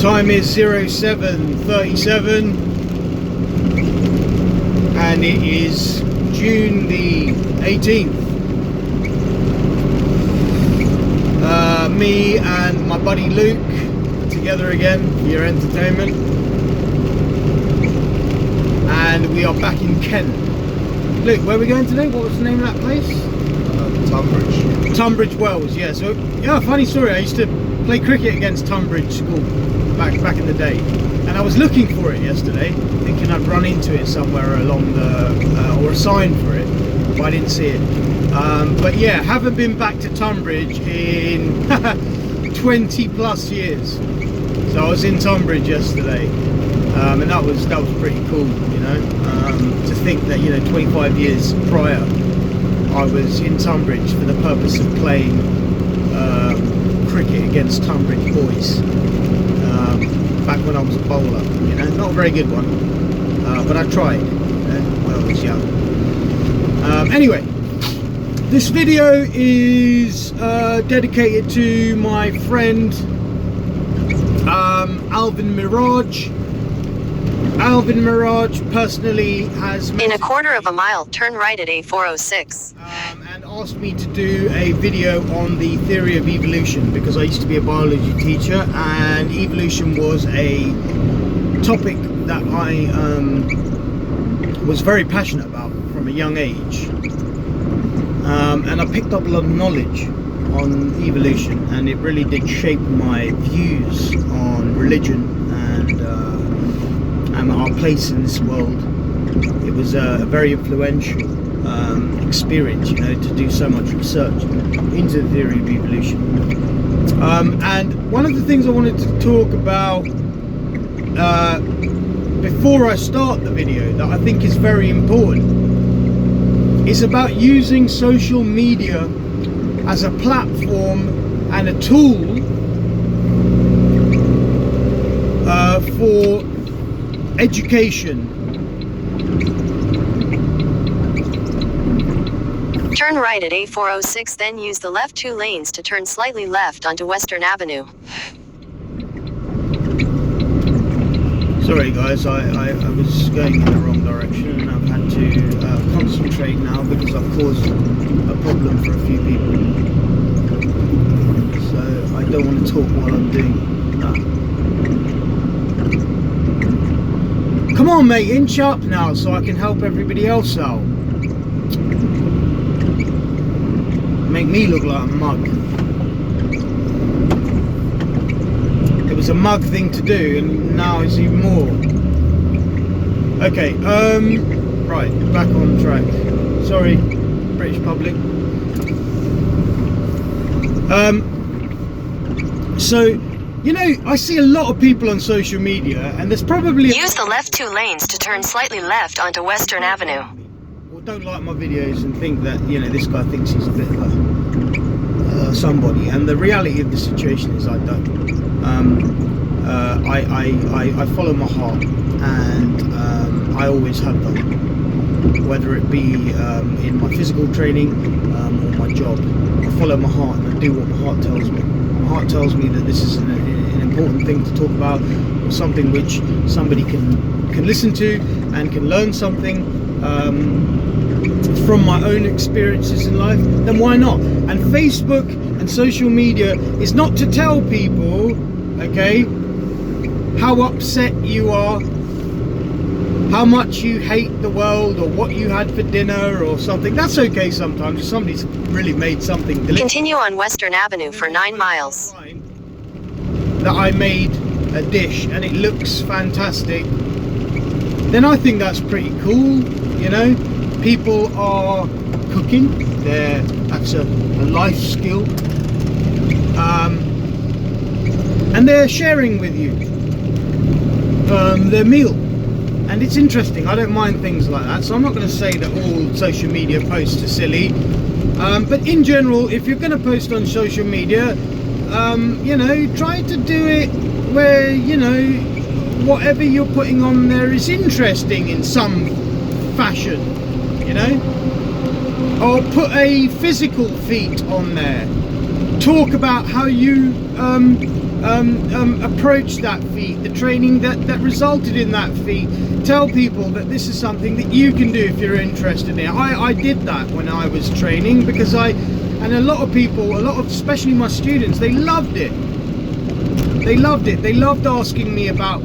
Time is 07:37 and it is June the 18th. Me and my buddy Luke together again for your entertainment, and we are back in Kent. Luke, where are we going today? What was the name of that place? Tunbridge Wells. Yeah. So yeah, funny story. I used to play cricket against Tunbridge School back in the day, and I was looking for it yesterday, thinking I'd run into it somewhere along the or a sign for it, but I didn't see it. But yeah, haven't been back to Tunbridge in 20 plus years. So I was in Tunbridge yesterday, and that was pretty cool, you know, to think that, you know, 25 years prior I was in Tunbridge for the purpose of playing cricket against Tunbridge boys, back when I was a bowler, you know, not a very good one, but I tried, you know, when I was young. Anyway, this video is dedicated to my friend Alvin Mirage. Alvin Mirage personally has in a quarter of a mile, turn right at A406, and asked me to do a video on the theory of evolution, because I used to be a biology teacher and evolution was a topic that I was very passionate about from a young age, and I picked up a lot of knowledge on evolution, and it really did shape my views on religion and our place in this world. It was a very influential experience, you know, to do so much research into the theory of evolution. And one of the things I wanted to talk about before I start the video that I think is very important is about using social media as a platform and a tool for education. turn right at A406, then use the left 2 lanes to turn slightly left onto Western Avenue. Sorry guys, I was going in the wrong direction, and I've had to concentrate now because I've caused a problem for a few people. So I don't want to talk while I'm doing that. Come on mate, inch up now so I can help everybody else out. Make me look like a mug. It was a mug thing to do, and now it's even more. Okay, right, back on track. Sorry, British public. So, you know, I see a lot of people on social media, and there's probably... Use the left 2 lanes to turn slightly left onto Western Avenue. Or don't like my videos and think that, you know, this guy thinks he's a bit of somebody, and the reality of the situation is I don't. I follow my heart, and I always have done, whether it be in my physical training or my job. I follow my heart and I do what my heart tells me. My heart tells me that this is an important thing to talk about, or something which somebody can listen to and can learn something from my own experiences in life, then why not? And Facebook and social media is not to tell people, okay, how upset you are, how much you hate the world, or what you had for dinner or something. That's okay sometimes if somebody's really made something delicious. Continue on Western Avenue for 9 miles. That I made a dish and it looks fantastic, then I think that's pretty cool, you know. People are cooking, that's a life skill, and they're sharing with you their meal, and it's interesting. I don't mind things like that, so I'm not going to say that all social media posts are silly, but in general, if you're going to post on social media, you know, try to do it where, you know, whatever you're putting on there is interesting in some fashion, you know, or put a physical feat on there, talk about how you approach that feat, the training that resulted in that feat. Tell people that this is something that you can do if you're interested in it. I did that when I was training, because and a lot of people, especially my students, they loved it. They loved it. They loved asking me about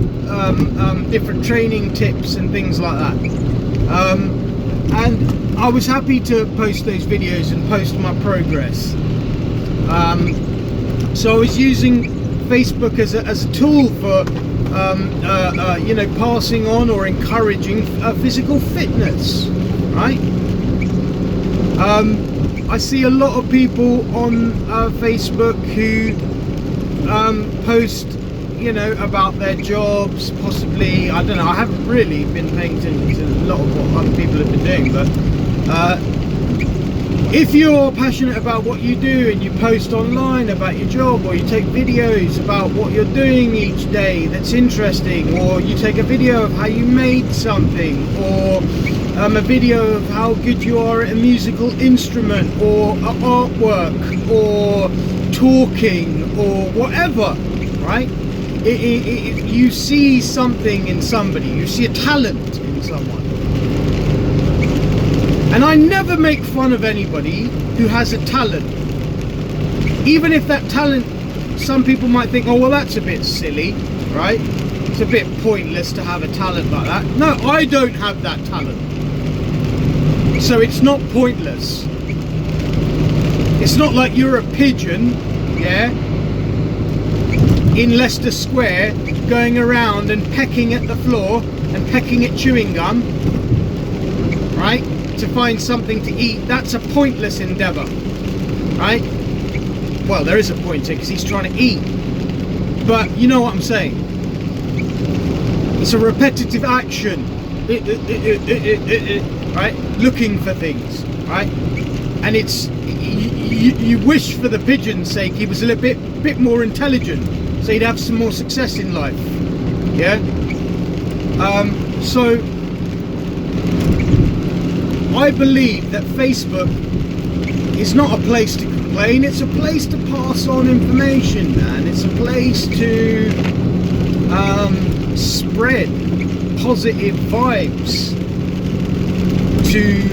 different training tips and things like that. And I was happy to post those videos and post my progress. So I was using Facebook as a tool for you know, passing on or encouraging physical fitness, right? I see a lot of people on Facebook who post, you know, about their jobs, possibly. I don't know, I haven't really been paying attention to a lot of what other people have been doing, but if you're passionate about what you do and you post online about your job, or you take videos about what you're doing each day that's interesting, or you take a video of how you made something, or a video of how good you are at a musical instrument, or artwork, or talking, or whatever, right? You see something in somebody, you see a talent in someone. And I never make fun of anybody who has a talent, even if that talent, some people might think, oh well, that's a bit silly, right? It's a bit pointless to have a talent like that. No, I don't have that talent, so it's not pointless. It's not like you're a pigeon, yeah, in Leicester Square, going around and pecking at the floor and pecking at chewing gum, right, to find something to eat. That's a pointless endeavor, right? Well, there is a point to it, because he's trying to eat, but you know what I'm saying. It's a repetitive action, right, looking for things, right? And it's, you wish for the pigeon's sake he was a little bit more intelligent, so he'd have some more success in life, yeah? So I believe that Facebook is not a place to complain, it's a place to pass on information, man. It's a place to spread positive vibes, to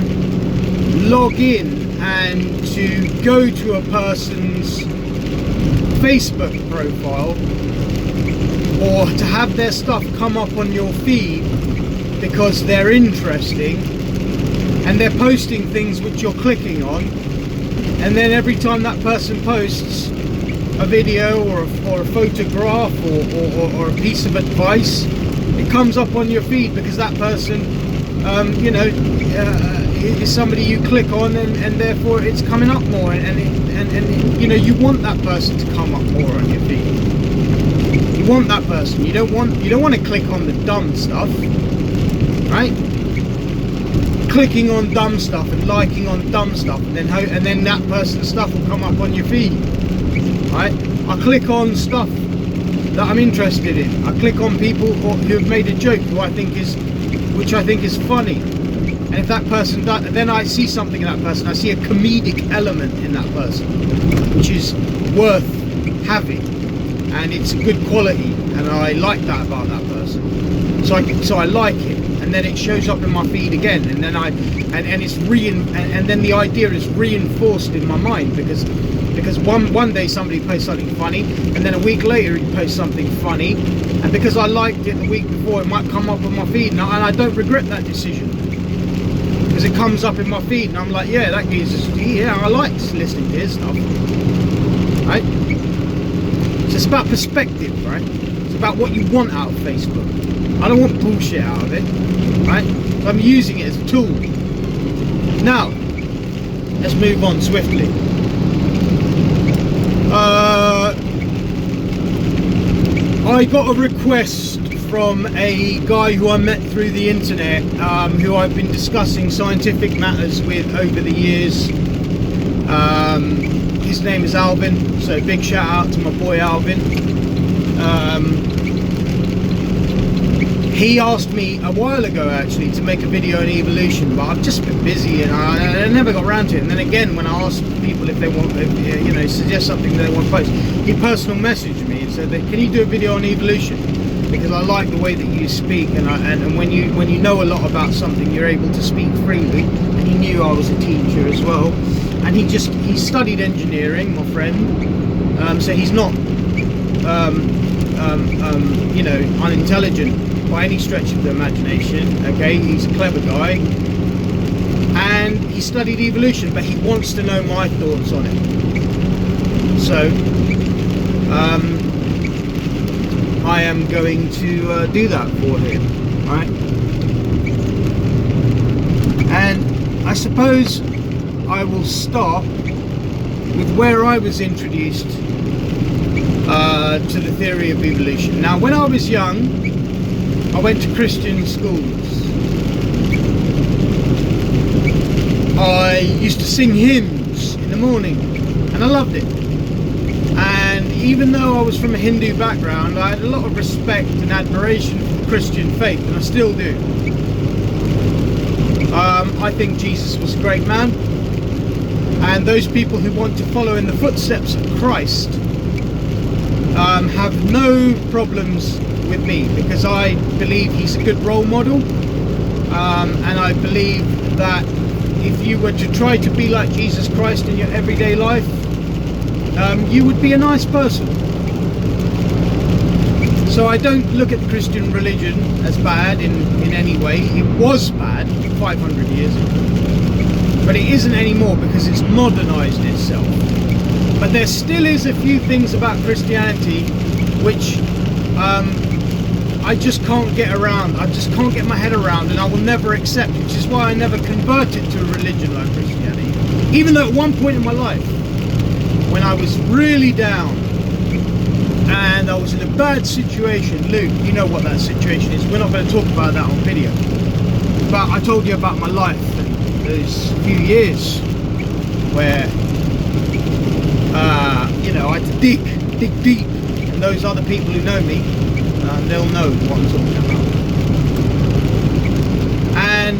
log in and to go to a person's Facebook profile, or to have their stuff come up on your feed because they're interesting and they're posting things which you're clicking on, and then every time that person posts a video or a photograph or a piece of advice, it comes up on your feed because that person you know, is somebody you click on, and therefore it's coming up more, and you know, you want that person to come up more on your feed. You want that person. You don't want to click on the dumb stuff, right? Clicking on dumb stuff and liking on dumb stuff, and then that person's stuff will come up on your feed, right? I click on stuff that I'm interested in. I click on people who have made a joke which I think is funny, and if that person does, then I see something in that person. I see a comedic element in that person, which is worth having, and it's a good quality, and I like that about that person. So I like it, and then it shows up in my feed again, and then and then the idea is reinforced in my mind, because one day somebody posts something funny, and then a week later he posts something funny, and because I liked it the week before, it might come up on my feed, and I don't regret that decision, because it comes up in my feed and I'm like, yeah, that geezer's, yeah, I like listening to his stuff, right? So it's about perspective, right? It's about what you want out of Facebook. I don't want bullshit out of it, right? So I'm using it as a tool. Now, let's move on swiftly. I got a request from a guy who I met through the internet, who I've been discussing scientific matters with over the years. His name is Alvin, so big shout out to my boy Alvin. he asked me a while ago actually to make a video on evolution, but I've just been busy and I never got around to it. And then again, when I asked people if they want, you know, suggest something that they want to post, he personal messaged me and said that, can you do a video on evolution? Because I like the way that you speak, and when you know a lot about something, you're able to speak freely. And he knew I was a teacher as well, and he studied engineering, my friend. So he's not you know, unintelligent by any stretch of the imagination. Okay, he's a clever guy, and he studied evolution, but he wants to know my thoughts on it. So I am going to do that for him, right? And I suppose I will start with where I was introduced to the theory of evolution. Now, when I was young, I went to Christian schools. I used to sing hymns in the morning, and I loved it. And even though I was from a Hindu background, I had a lot of respect and admiration for the Christian faith, and I still do. I think Jesus was a great man, and those people who want to follow in the footsteps of Christ have no problems with me, because I believe he's a good role model, and I believe that if you were to try to be like Jesus Christ in your everyday life, you would be a nice person. So I don't look at the Christian religion as bad in any way. It was bad 500 years ago, but it isn't anymore because it's modernized itself. But there still is a few things about Christianity which I just can't get around. I just can't get my head around, and I will never accept, which is why I never converted to a religion like Christianity. Even though at one point in my life, when I was really down and I was in a bad situation, Luke, you know what that situation is. We're not going to talk about that on video, but I told you about my life and those few years where you know, I had to dig deep, and those other people who know me, they'll know what I'm talking about. And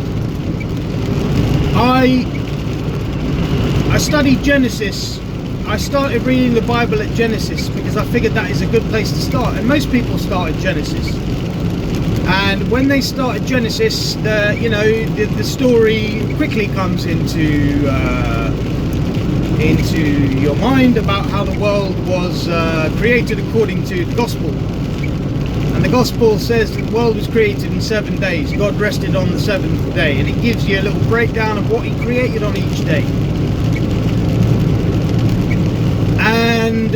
I studied Genesis. I started reading the Bible at Genesis because I figured that is a good place to start, and most people start at Genesis. And when they start at Genesis, the story quickly comes into your mind about how the world was created according to the gospel. And the gospel says that the world was created in 7 days. God rested on the 7th day, and it gives you a little breakdown of what he created on each day. And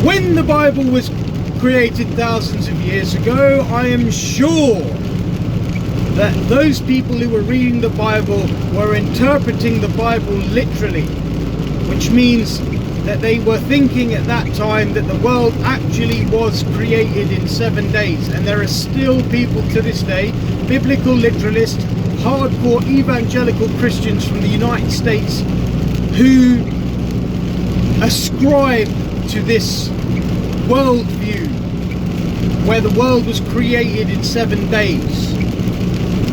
when the Bible was created thousands of years ago, I am sure that those people who were reading the Bible were interpreting the Bible literally, which means that they were thinking at that time that the world actually was created in 7 days. And there are still people to this day, biblical literalists, hardcore evangelical Christians from the United States, who ascribe to this worldview where the world was created in 7 days.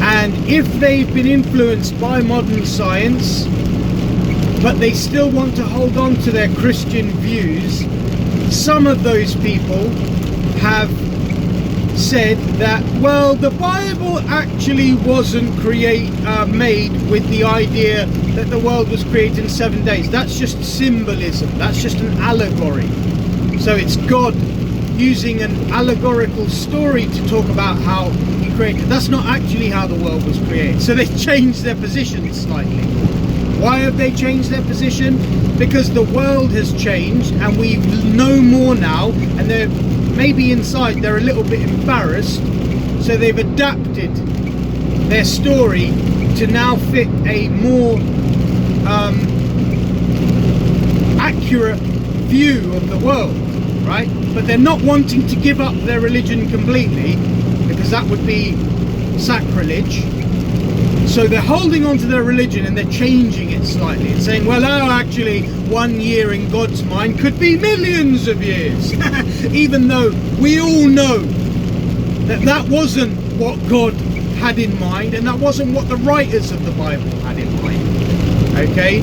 And if they've been influenced by modern science, but they still want to hold on to their Christian views, some of those people have said that, well, the Bible actually wasn't made with the idea that the world was created in 7 days. That's just symbolism. That's just an allegory. So it's God using an allegorical story to talk about how he created. That's not actually how the world was created. So they changed their position slightly. Why have they changed their position? Because the world has changed and we know more now, and they're maybe inside they're a little bit embarrassed, so they've adapted their story to now fit a more accurate view of the world, right? But they're not wanting to give up their religion completely, because that would be sacrilege. So they're holding on to their religion and they're changing it slightly and saying, well, oh, actually 1 year in God's mind could be millions of years. Even though we all know That wasn't what God had in mind, and that wasn't what the writers of the Bible had in mind. Okay?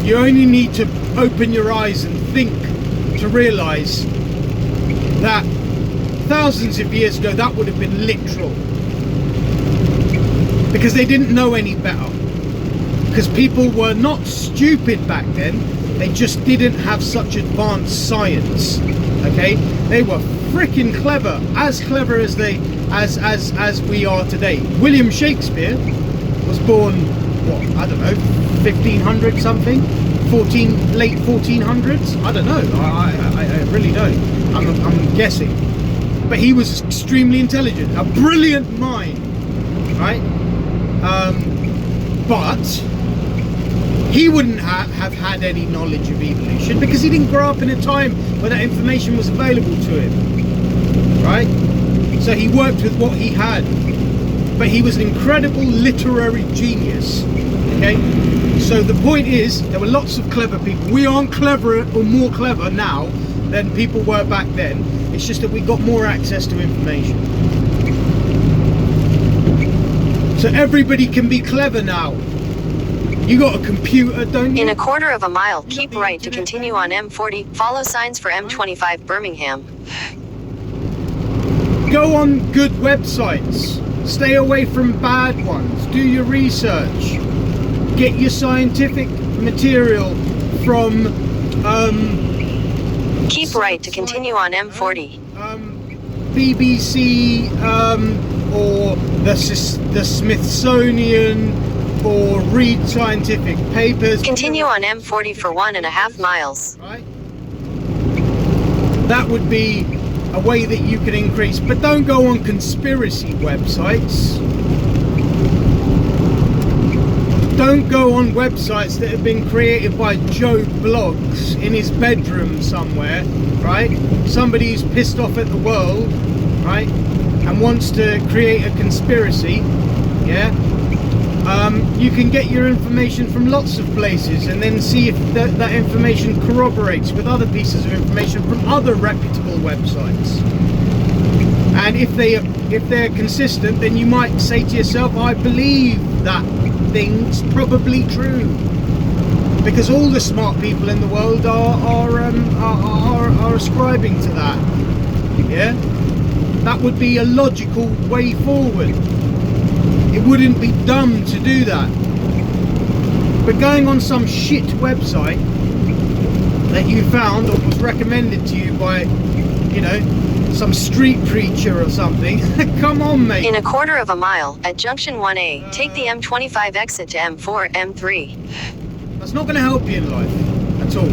You only need to open your eyes and think to realize that thousands of years ago that would have been literal, because they didn't know any better, because people were not stupid back then, they just didn't have such advanced science. Okay, they were freaking clever as we are today. William Shakespeare was born, what, I don't know, 1500 something, late 1400s, I don't know, I really don't, I'm guessing, but he was extremely intelligent, a brilliant mind, right? But he wouldn't have had any knowledge of evolution, because he didn't grow up in a time where that information was available to him, right? So he worked with what he had, but he was an incredible literary genius. Okay, so the point is, there were lots of clever people. We aren't cleverer or more clever now than people were back then. It's just that we got more access to information. So everybody can be clever now. You got a computer, don't you? In a quarter of a mile, keep right to continue on M40. Follow signs for M25 Birmingham. Go on good websites. Stay away from bad ones. Do your research. Get your scientific material from keep right to continue on M40. BBC or the Smithsonian, or read scientific papers. Continue on M40 for 1.5 miles. Right? That would be a way that you can increase, but don't go on conspiracy websites. Don't go on websites that have been created by Joe Bloggs in his bedroom somewhere, right? Somebody who's pissed off at the world, right, and wants to create a conspiracy, yeah? You can get your information from lots of places, and then see if that information corroborates with other pieces of information from other reputable websites. And if they're consistent, then you might say to yourself, I believe that thing's probably true, because all the smart people in the world are ascribing to that. Yeah, that would be a logical way forward. It wouldn't be dumb to do that. But going on some shit website that you found or was recommended to you by, you know, some street preacher or something, come on, mate. In a quarter of a mile, at junction 1A, take the M25 exit to M4, M3. That's not going to help you in life at all.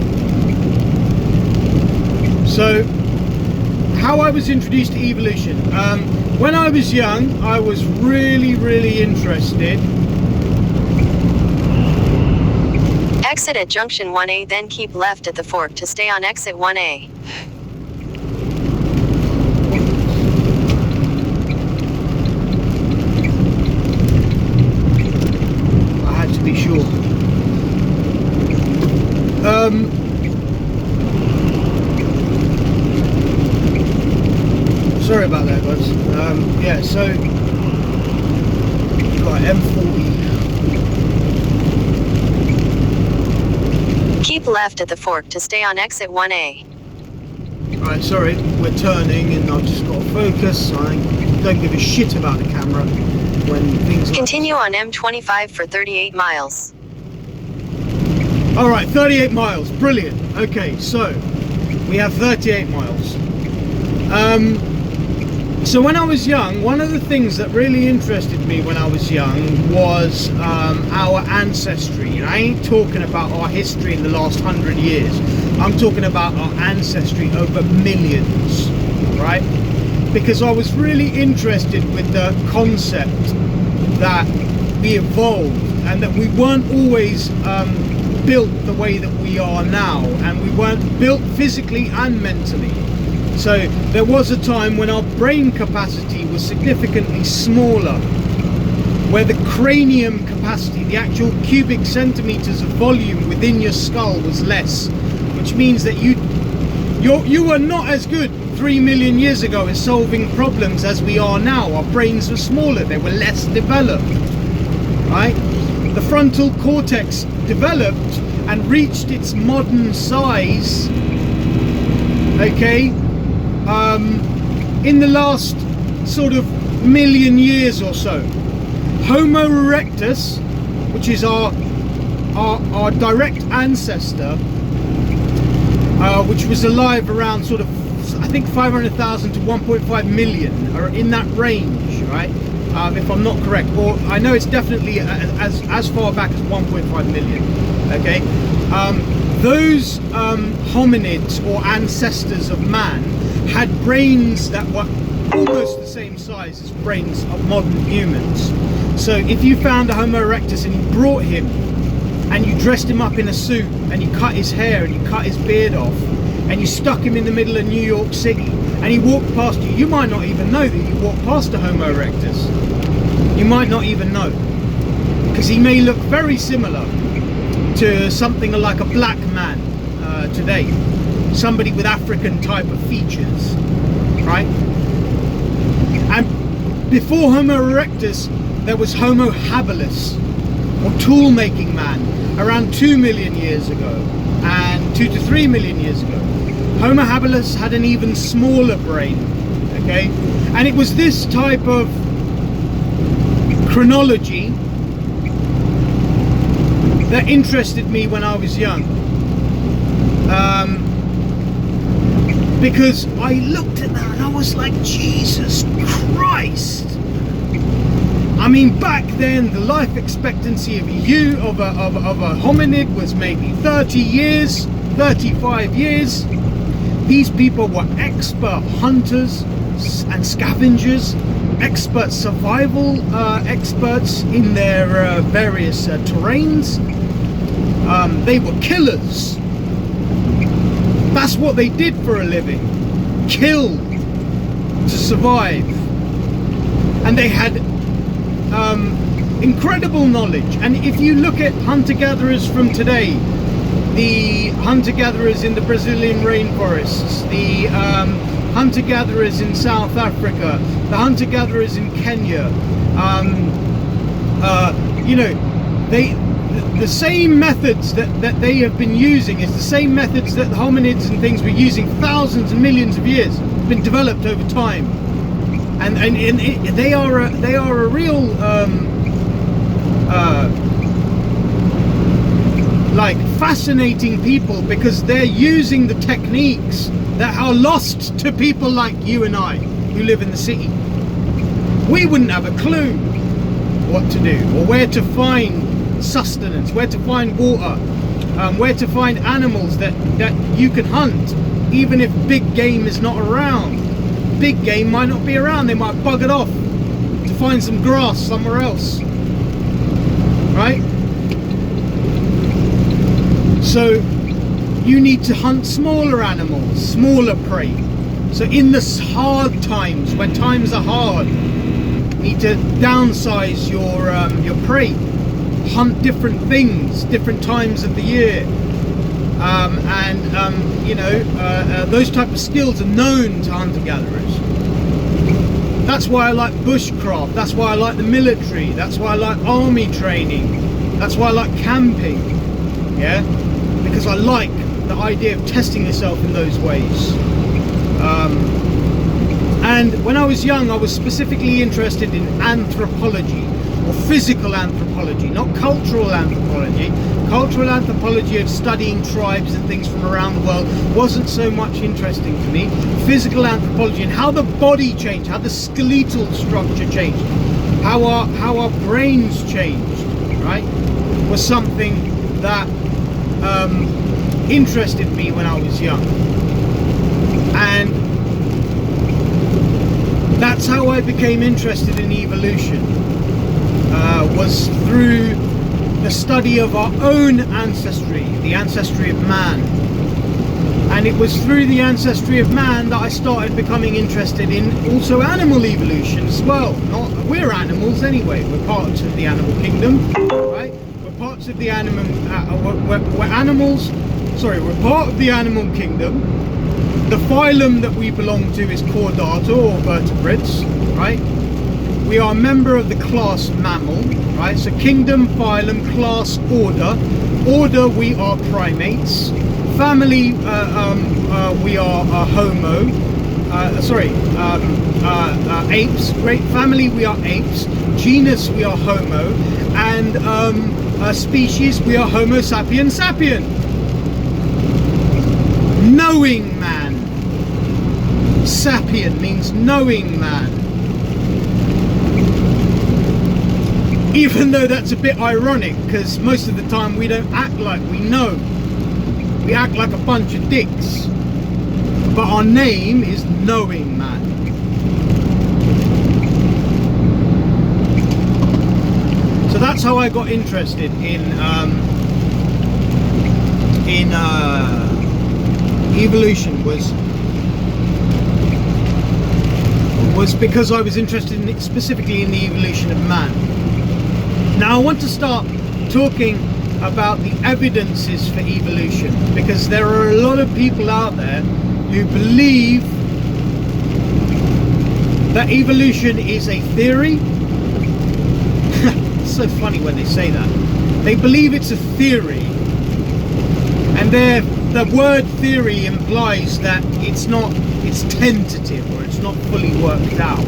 So, how I was introduced to evolution. When I was young, I was really interested. Exit at junction 1A, then keep left at the fork to stay on exit 1A. I had to be sure. Sorry about that, guys. Yeah, so right, M40. Keep left at the fork to stay on exit 1A. Right, sorry, we're turning and I've just got to focus. I don't give a shit about the camera when things like Continue on M25 for 38 miles. Alright, 38 miles, brilliant. Okay, so we have 38 miles. So when I was young, one of the things that really interested me when I was young was our ancestry. And I ain't talking about our history in the last 100 years. I'm talking about our ancestry over millions, right? Because I was really interested with the concept that we evolved and that we weren't always built the way that we are now, and we weren't built physically and mentally. So there was a time when our brain capacity was significantly smaller, where the cranium capacity, the actual cubic centimeters of volume within your skull, was less, which means that You were not as good 3 million years ago at solving problems as we are now. Our brains were smaller, they were less developed, right? The frontal cortex developed and reached its modern size, okay, in the last sort of million years or so. Homo erectus, which is our direct ancestor, which was alive around sort of, I think 500,000 to 1.5 million, or in that range, right? If I'm not correct, or I know it's definitely as far back as 1.5 million. Okay, those hominids or ancestors of man had brains that were almost the same size as brains of modern humans. So if you found a Homo erectus and you brought him and you dressed him up in a suit and you cut his hair and you cut his beard off and you stuck him in the middle of New York City and he walked past you, you might not even know that you walked past a Homo erectus. You might not even know, because he may look very similar to something like a black man today, somebody with African type of features, right? And before Homo erectus there was Homo habilis, or tool making man, around 2 million years ago, and 2 to 3 million years ago. Homo habilis had an even smaller brain, okay? And it was this type of chronology that interested me when I was young, because I looked at that and I was like, Jesus Christ. I mean, back then the life expectancy of a hominid was maybe 30 years, 35 years. These people were expert hunters and scavengers, expert survival experts in their various terrains. They were killers. That's what they did for a living. Kill to survive. And they had incredible knowledge. And if you look at hunter-gatherers from today, the hunter-gatherers in the Brazilian rainforests, the hunter-gatherers in South Africa, the hunter-gatherers in Kenya, you know, the same methods that they have been using is the same methods that the hominids and things were using thousands and millions of years. It's been developed over time, and they are a real like fascinating people, because they're using the techniques that are lost to people like you and I who live in the city. We wouldn't have a clue what to do, or where to find sustenance, where to find water, where to find animals that you can hunt, even if big game is not around. Big game might not be around, they might bug it off to find some grass somewhere else, right? So you need to hunt smaller animals, smaller prey. So in the hard times, when times are hard, you need to downsize your prey. Hunt different things, different times of the year, you know, those type of skills are known to hunter-gatherers. That's why I like bushcraft, that's why I like the military, that's why I like army training, that's why I like camping, yeah, because I like the idea of testing yourself in those ways. And when I was young, I was specifically interested in anthropology, or physical anthropology, not cultural anthropology. Cultural anthropology of studying tribes and things from around the world wasn't so much interesting to me. Physical anthropology and how the body changed, how the skeletal structure changed, how our brains changed, right, was something that interested me when I was young. And that's how I became interested in evolution. Was through the study of our own ancestry, the ancestry of man. And it was through the ancestry of man that I started becoming interested in also animal evolution as well. We're animals anyway, we're parts of the animal kingdom, right? We're parts of the animal, we're part of the animal kingdom, The phylum that we belong to is Chordata, or vertebrates, right? We are a member of the class mammal, right? So kingdom, phylum, class, order. Order, we are primates. Family, we are Homo. Apes. Great. Family, we are apes. Genus, we are Homo. And species, we are Homo sapiens sapien. Knowing man. Sapien means knowing man. Even though that's a bit ironic, because most of the time we don't act like we know. We act like a bunch of dicks. But our name is knowing man. So that's how I got interested in evolution, was because I was interested in specifically in the evolution of man. Now I want to start talking about the evidences for evolution, because there are a lot of people out there who believe that evolution is a theory. It's so funny when they say that. They believe it's a theory, and the word theory implies that it's tentative, or it's not fully worked out.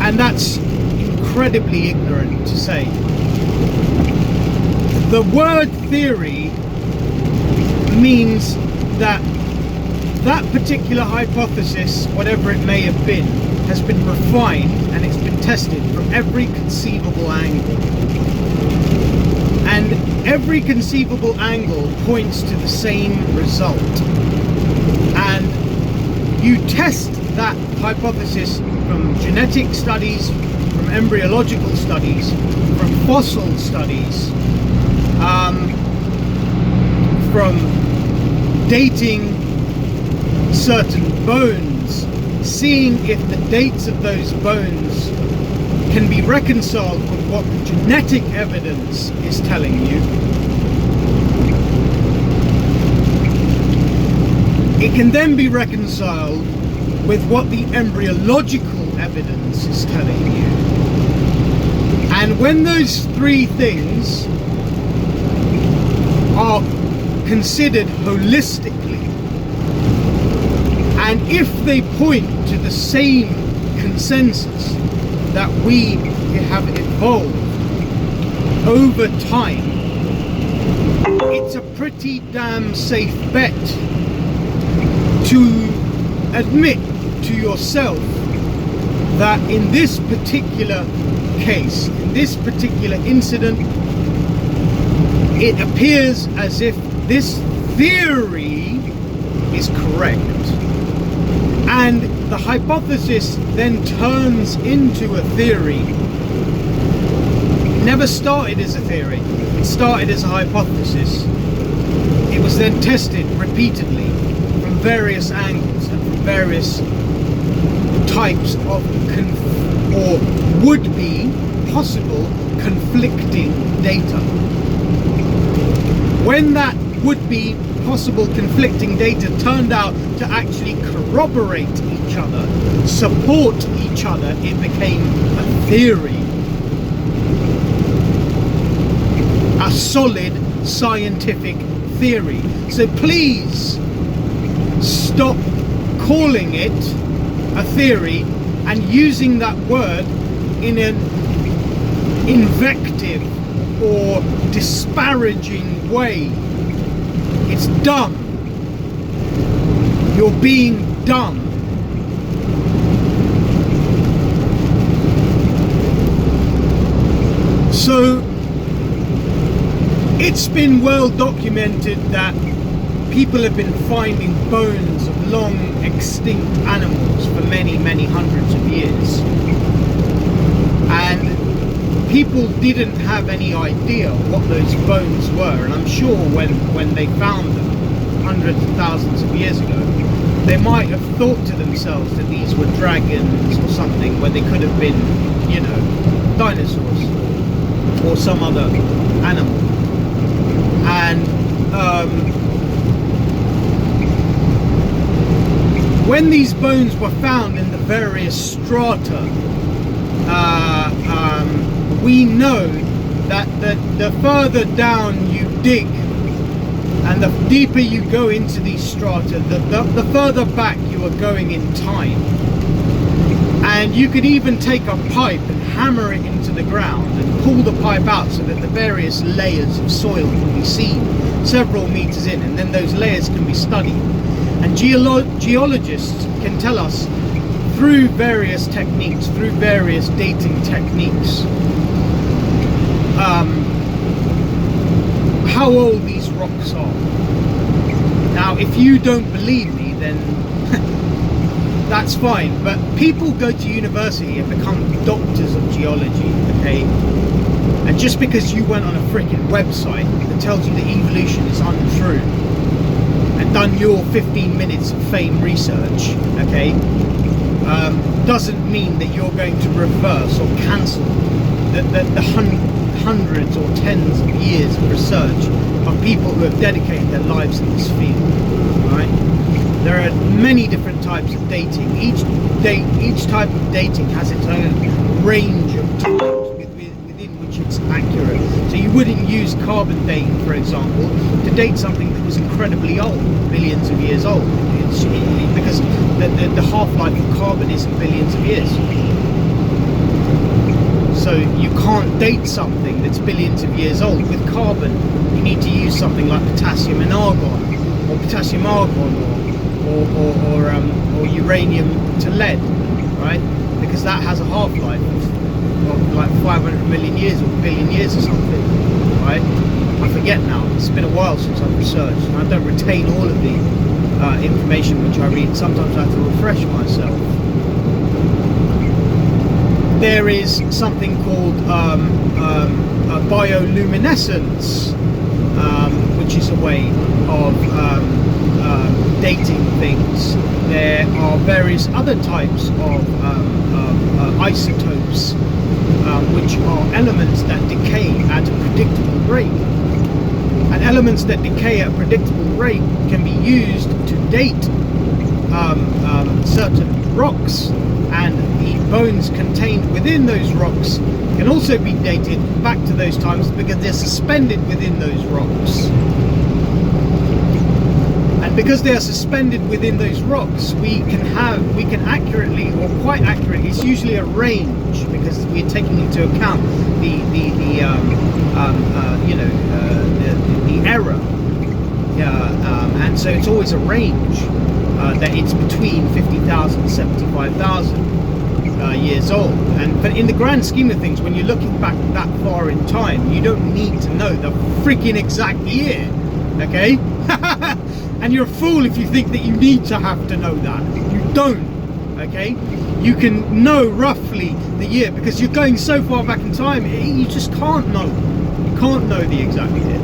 And that's incredibly ignorant to say. The word theory means that that particular hypothesis, whatever it may have been, has been refined and it's been tested from every conceivable angle. And every conceivable angle points to the same result. And you test that hypothesis from genetic studies, from embryological studies, from fossil studies, from dating certain bones, seeing if the dates of those bones can be reconciled with what the genetic evidence is telling you. It can then be reconciled with what the embryological evidence is telling you. And when those three things are considered holistically, and if they point to the same consensus that we have evolved over time, it's a pretty damn safe bet to admit to yourself that in this particular case, in this particular incident, it appears as if this theory is correct. And the hypothesis then turns into a theory. It never started as a theory. It started as a hypothesis. It was then tested repeatedly from various angles and from various types of or would-be possible conflicting data. When that would-be possible conflicting data turned out to actually corroborate each other, support each other, it became a theory. A solid scientific theory. So please stop calling it a theory and using that word in an invective or disparaging way. It's dumb. You're being dumb. So it's been well documented that people have been finding bones of long extinct animals for many, many hundreds of years. And people didn't have any idea what those bones were, and I'm sure when they found them hundreds of thousands of years ago, they might have thought to themselves that these were dragons or something, when they could have been, you know, dinosaurs or some other animal. And when these bones were found in the various strata, we know that the further down you dig and the deeper you go into these strata, the further back you are going in time. And you could even take a pipe and hammer it into the ground and pull the pipe out so that the various layers of soil can be seen several meters in, and then those layers can be studied. And geologists can tell us through various techniques, through various dating techniques, how old these rocks are. Now, if you don't believe me, then that's fine, but people go to university and become doctors of geology, okay? And just because you went on a freaking website that tells you that evolution is untrue and done your 15 minutes of fame research, okay, doesn't mean that you're going to reverse or cancel the hundreds or tens of years of research of people who have dedicated their lives in this field, right? There are many different types of dating. Each type of dating has its own range of times within which it's accurate. So you wouldn't use carbon dating, for example, to date something that was incredibly old, billions of years old, because the half-life of carbon isn't billions of years. So you can't date something that's billions of years old with carbon. You need to use something like potassium and argon, or potassium argon, or uranium to lead, right? Because that has a half-life of like 500 million years or billion years or something, right? I forget now. It's been a while since I've researched, and I don't retain all of the information which I read. Sometimes I have to refresh myself. There is something called bioluminescence, which is a way of dating things. There are various other types of isotopes, which are elements that decay at a predictable rate. And elements that decay at a predictable rate can be used to date certain rocks, and the bones contained within those rocks can also be dated back to those times because they're suspended within those rocks. And because they are suspended within those rocks, we can accurately, or quite accurately, it's usually a range because we're taking into account the error, and so it's always a range that it's between 50,000 and 75,000 years old. But in the grand scheme of things, when you're looking back that far in time, you don't need to know the freaking exact year, okay? And you're a fool if you think that you need to have to know that. You don't, okay? You can know roughly the year because you're going so far back in time, you just can't know. You can't know the exact year.